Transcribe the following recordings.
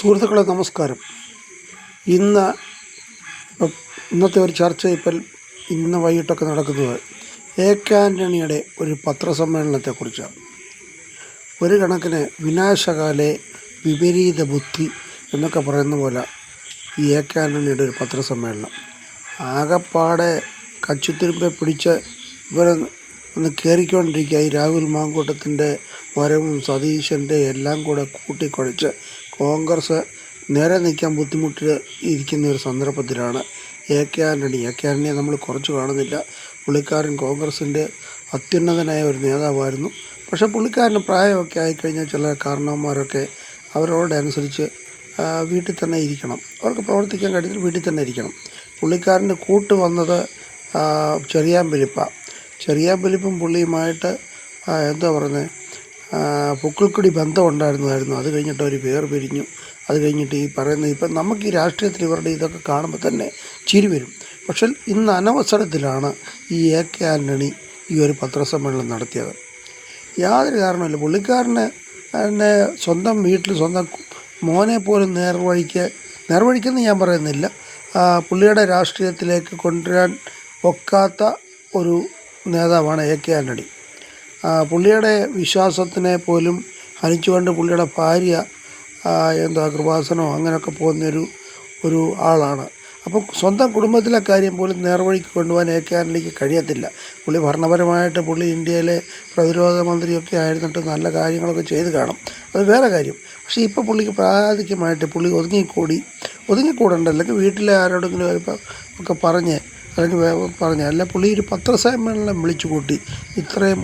സുഹൃത്തുക്കളെ നമസ്കാരം. ഇന്നത്തെ ഒരു ചർച്ച ഇന്ന് വൈകിട്ടൊക്കെ നടക്കുന്നത് എ.കെ. ആൻ്റണിയുടെ ഒരു പത്രസമ്മേളനത്തെക്കുറിച്ചാണ്. ഒരു കണക്കിന് വിനാശകാലേ വിപരീത ബുദ്ധി എന്നൊക്കെ പറയുന്ന പോലെ ഈ എ.കെ. ആൻ്റണിയുടെ ഒരു പത്രസമ്മേളനം ആകെപ്പാടെ കച്ചിത്തുരുമ്പെ പിടിച്ച് ഇവരെ ഒന്ന് കയറിക്കൊണ്ടിരിക്കുക. ഈ രാഹുൽ മാങ്കൂട്ടത്തിൻ്റെ വരവും സതീശൻ്റെ എല്ലാം കൂടെ കൂട്ടിക്കുഴച്ച് കോൺഗ്രസ് നേരെ നിൽക്കാൻ ബുദ്ധിമുട്ട് ഇരിക്കുന്ന ഒരു സന്ദർഭത്തിലാണ് എ.കെ. ആൻ്റണിയെ നമ്മൾ കുറച്ച് കാണുന്നില്ല. പുള്ളിക്കാരൻ കോൺഗ്രസിൻ്റെ അത്യുന്നതനായ ഒരു നേതാവായിരുന്നു. പക്ഷേ പുള്ളിക്കാരന് പ്രായമൊക്കെ ആയിക്കഴിഞ്ഞാൽ ചില കാരണവന്മാരൊക്കെ അവരോടനുസരിച്ച് വീട്ടിൽ തന്നെ ഇരിക്കണം. അവർക്ക് പ്രവർത്തിക്കാൻ കഴിയുന്ന വീട്ടിൽ തന്നെ ഇരിക്കണം. പുള്ളിക്കാരൻ്റെ കൂട്ട് വന്നത് ചെറിയാൻ ഫിലിപ്പും പുള്ളിയുമായിട്ട് എന്താ പറയുന്നത് പൊക്കിൾക്കൊടി ബന്ധം ഉണ്ടായിരുന്നതായിരുന്നു. അത് കഴിഞ്ഞിട്ട് അവർ പിരിഞ്ഞു. അത് കഴിഞ്ഞിട്ട് ഈ പറയുന്നത് ഇപ്പം നമുക്ക് ഈ രാഷ്ട്രീയത്തിൽ ഇവരുടെ ഇതൊക്കെ കാണുമ്പോൾ തന്നെ ചിരി വരും. പക്ഷേ ഇന്ന് അനവസരത്തിലാണ് ഈ എ.കെ. ആൻ്റണി ഈ ഒരു പത്രസമ്മേളനം നടത്തിയത്. യാതൊരു കാരണമില്ല. പുള്ളിക്കാരന് സ്വന്തം വീട്ടിൽ സ്വന്തം മോനെ പോലും നേർവഴിക്കെന്ന് ഞാൻ പറയുന്നില്ല, പുള്ളിയുടെ രാഷ്ട്രീയത്തിലേക്ക് കൊണ്ടുവരാൻ ഒക്കാത്ത ഒരു നേതാവാണ് എ.കെ. ആൻ്റണി. പുള്ളിയുടെ വിശ്വാസത്തിനെ പോലും ഹനിച്ചുകൊണ്ട് പുള്ളിയുടെ ഭാര്യ കൃപാസനോ അങ്ങനെയൊക്കെ പോകുന്നൊരു ആളാണ്. അപ്പോൾ സ്വന്തം കുടുംബത്തിലെ കാര്യം പോലും നേർവഴിക്ക് കൊണ്ടുപോകാൻ എ.കെ. ആൻ്റണിക്ക് കഴിയത്തില്ല. പുള്ളി ഭരണപരമായിട്ട് പുള്ളി ഇന്ത്യയിലെ പ്രതിരോധ മന്ത്രിയൊക്കെ ആയിരുന്നിട്ട് നല്ല കാര്യങ്ങളൊക്കെ ചെയ്ത് കാണും, അത് വേറെ കാര്യം. പക്ഷേ ഇപ്പോൾ പുള്ളിക്ക് പ്രാദേശികമായിട്ട് പുള്ളി ഒതുങ്ങിക്കൂടണ്ട, അല്ലെങ്കിൽ വീട്ടിലെ ആരോടെങ്കിലും ഒക്കെ പറഞ്ഞ് അല്ല പുള്ളി ഒരു പത്രസമ്മേളനം വിളിച്ചു കൂട്ടി ഇത്രയും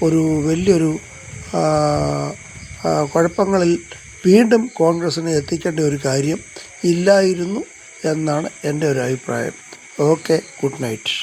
ഒരു വലിയൊരു കുഴപ്പങ്ങളിൽ വീണ്ടും കോൺഗ്രസ്സിനെ എത്തിക്കേണ്ട ഒരു കാര്യം ഇല്ലായിരുന്നു എന്നാണ് എൻ്റെ ഒരു അഭിപ്രായം. Okay, good night.